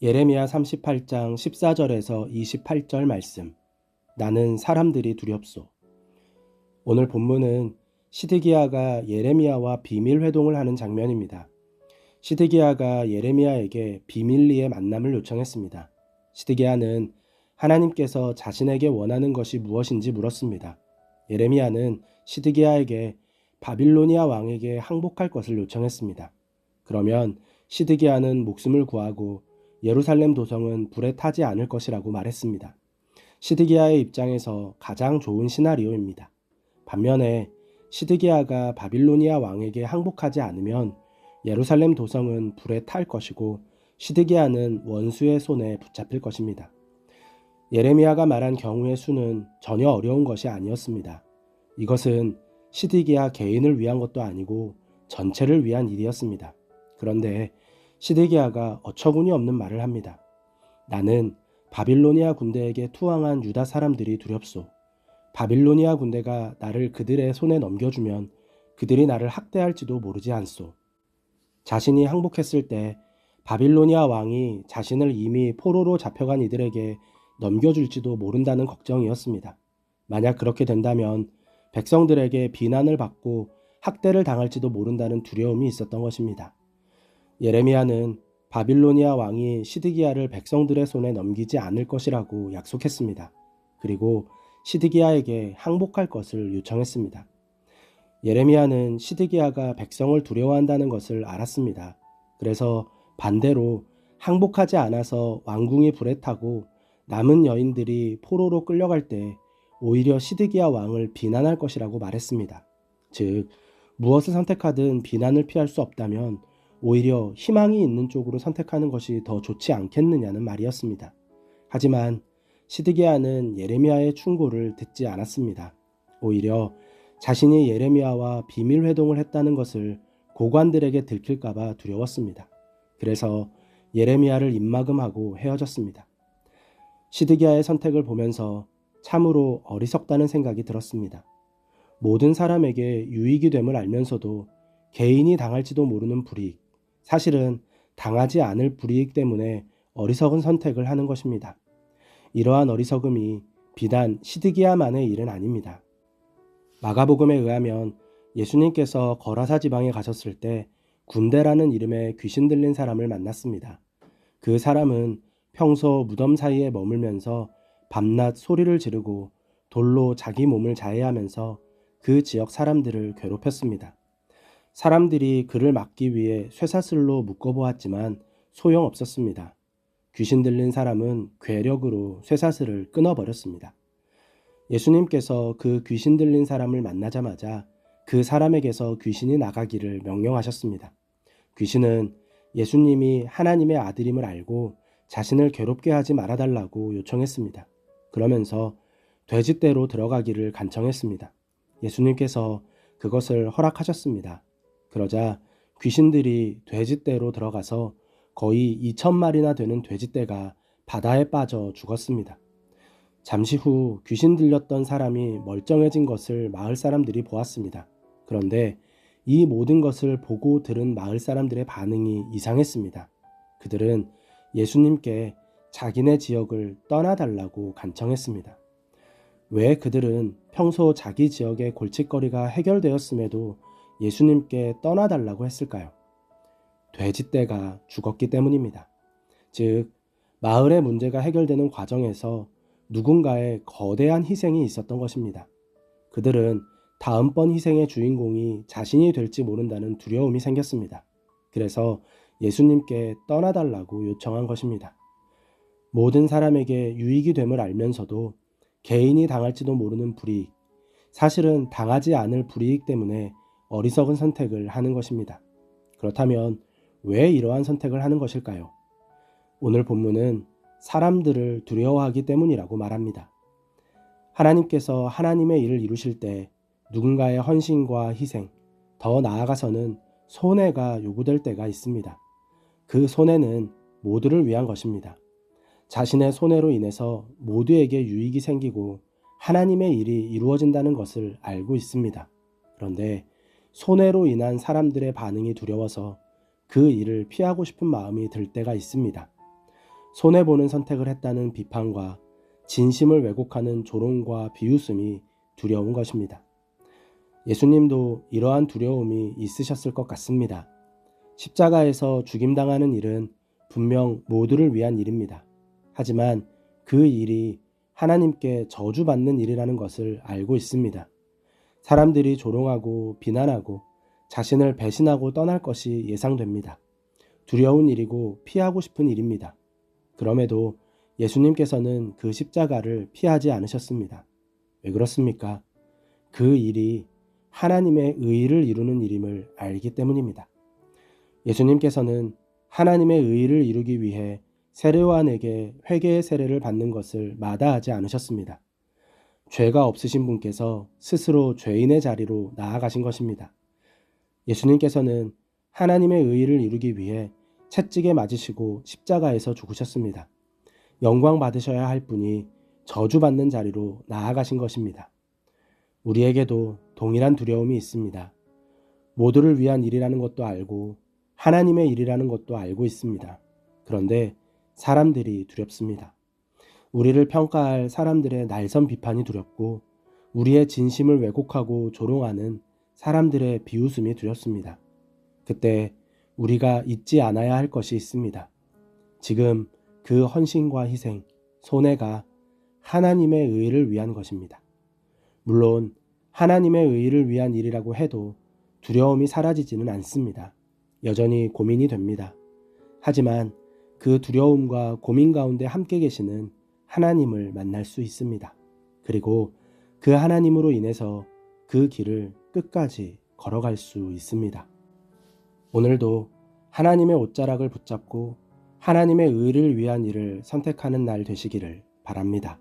예레미야 38장 14절에서 28절 말씀. 나는 사람들이 두렵소. 오늘 본문은 시드기야가 예레미야와 비밀 회동을 하는 장면입니다. 시드기야가 예레미야에게 비밀리에 만남을 요청했습니다. 시드기야는 하나님께서 자신에게 원하는 것이 무엇인지 물었습니다. 예레미야는 시드기야에게 바빌로니아 왕에게 항복할 것을 요청했습니다. 그러면 시드기야는 목숨을 구하고 예루살렘 도성은 불에 타지 않을 것이라고 말했습니다. 시드기야의 입장에서 가장 좋은 시나리오입니다. 반면에 시드기야가 바빌로니아 왕에게 항복하지 않으면 예루살렘 도성은 불에 탈 것이고 시드기야는 원수의 손에 붙잡힐 것입니다. 예레미야가 말한 경우의 수는 전혀 어려운 것이 아니었습니다. 이것은 시드기야 개인을 위한 것도 아니고 전체를 위한 일이었습니다. 그런데 시드기야가 어처구니 없는 말을 합니다. 나는 바빌로니아 군대에게 투항한 유다 사람들이 두렵소. 바빌로니아 군대가 나를 그들의 손에 넘겨주면 그들이 나를 학대할지도 모르지 않소. 자신이 항복했을 때 바빌로니아 왕이 자신을 이미 포로로 잡혀간 이들에게 넘겨줄지도 모른다는 걱정이었습니다. 만약 그렇게 된다면 백성들에게 비난을 받고 학대를 당할지도 모른다는 두려움이 있었던 것입니다. 예레미야는 바빌로니아 왕이 시드기야를 백성들의 손에 넘기지 않을 것이라고 약속했습니다. 그리고 시드기야에게 항복할 것을 요청했습니다. 예레미야는 시드기야가 백성을 두려워한다는 것을 알았습니다. 그래서 반대로 항복하지 않아서 왕궁이 불에 타고 남은 여인들이 포로로 끌려갈 때 오히려 시드기야 왕을 비난할 것이라고 말했습니다. 즉, 무엇을 선택하든 비난을 피할 수 없다면 오히려 희망이 있는 쪽으로 선택하는 것이 더 좋지 않겠느냐는 말이었습니다. 하지만 시드기야는 예레미야의 충고를 듣지 않았습니다. 오히려 자신이 예레미야와 비밀 회동을 했다는 것을 고관들에게 들킬까봐 두려웠습니다. 그래서 예레미야를 입막음하고 헤어졌습니다. 시드기야의 선택을 보면서 참으로 어리석다는 생각이 들었습니다. 모든 사람에게 유익이 됨을 알면서도 개인이 당할지도 모르는 불이익, 사실은 당하지 않을 불이익 때문에 어리석은 선택을 하는 것입니다. 이러한 어리석음이 비단 시드기야만의 일은 아닙니다. 마가복음에 의하면 예수님께서 거라사 지방에 가셨을 때 군대라는 이름의 귀신 들린 사람을 만났습니다. 그 사람은 평소 무덤 사이에 머물면서 밤낮 소리를 지르고 돌로 자기 몸을 자해하면서 그 지역 사람들을 괴롭혔습니다. 사람들이 그를 막기 위해 쇠사슬로 묶어보았지만 소용없었습니다. 귀신 들린 사람은 괴력으로 쇠사슬을 끊어버렸습니다. 예수님께서 그 귀신 들린 사람을 만나자마자 그 사람에게서 귀신이 나가기를 명령하셨습니다. 귀신은 예수님이 하나님의 아들임을 알고 자신을 괴롭게 하지 말아달라고 요청했습니다. 그러면서 돼지떼로 들어가기를 간청했습니다. 예수님께서 그것을 허락하셨습니다. 그러자 귀신들이 돼지떼로 들어가서 거의 2,000마리나 되는 돼지떼가 바다에 빠져 죽었습니다. 잠시 후 귀신 들렸던 사람이 멀쩡해진 것을 마을 사람들이 보았습니다. 그런데 이 모든 것을 보고 들은 마을 사람들의 반응이 이상했습니다. 그들은 예수님께 자기네 지역을 떠나달라고 간청했습니다. 왜 그들은 평소 자기 지역의 골칫거리가 해결되었음에도 예수님께 떠나달라고 했을까요? 돼지떼가 죽었기 때문입니다. 즉, 마을의 문제가 해결되는 과정에서 누군가의 거대한 희생이 있었던 것입니다. 그들은 다음번 희생의 주인공이 자신이 될지 모른다는 두려움이 생겼습니다. 그래서 예수님께 떠나달라고 요청한 것입니다. 모든 사람에게 유익이 됨을 알면서도 개인이 당할지도 모르는 불이익, 사실은 당하지 않을 불이익 때문에 어리석은 선택을 하는 것입니다. 그렇다면 왜 이러한 선택을 하는 것일까요? 오늘 본문은 사람들을 두려워하기 때문이라고 말합니다. 하나님께서 하나님의 일을 이루실 때 누군가의 헌신과 희생, 더 나아가서는 손해가 요구될 때가 있습니다. 그 손해는 모두를 위한 것입니다. 자신의 손해로 인해서 모두에게 유익이 생기고 하나님의 일이 이루어진다는 것을 알고 있습니다. 그런데 손해로 인한 사람들의 반응이 두려워서 그 일을 피하고 싶은 마음이 들 때가 있습니다. 손해보는 선택을 했다는 비판과 진심을 왜곡하는 조롱과 비웃음이 두려운 것입니다. 예수님도 이러한 두려움이 있으셨을 것 같습니다. 십자가에서 죽임당하는 일은 분명 모두를 위한 일입니다. 하지만 그 일이 하나님께 저주받는 일이라는 것을 알고 있습니다. 사람들이 조롱하고 비난하고 자신을 배신하고 떠날 것이 예상됩니다. 두려운 일이고 피하고 싶은 일입니다. 그럼에도 예수님께서는 그 십자가를 피하지 않으셨습니다. 왜 그렇습니까? 그 일이 하나님의 의를 이루는 일임을 알기 때문입니다. 예수님께서는 하나님의 의를 이루기 위해 세례요한에게 회개의 세례를 받는 것을 마다하지 않으셨습니다. 죄가 없으신 분께서 스스로 죄인의 자리로 나아가신 것입니다. 예수님께서는 하나님의 의를 이루기 위해 채찍에 맞으시고 십자가에서 죽으셨습니다. 영광 받으셔야 할 분이 저주받는 자리로 나아가신 것입니다. 우리에게도 동일한 두려움이 있습니다. 모두를 위한 일이라는 것도 알고 하나님의 일이라는 것도 알고 있습니다. 그런데 사람들이 두렵습니다. 우리를 평가할 사람들의 날선 비판이 두렵고 우리의 진심을 왜곡하고 조롱하는 사람들의 비웃음이 두렵습니다. 그때 우리가 잊지 않아야 할 것이 있습니다. 지금 그 헌신과 희생, 손해가 하나님의 의를 위한 것입니다. 물론 하나님의 의를 위한 일이라고 해도 두려움이 사라지지는 않습니다. 여전히 고민이 됩니다. 하지만 그 두려움과 고민 가운데 함께 계시는 하나님을 만날 수 있습니다. 그리고 그 하나님으로 인해서 그 길을 끝까지 걸어갈 수 있습니다. 오늘도 하나님의 옷자락을 붙잡고 하나님의 의를 위한 일을 선택하는 날 되시기를 바랍니다.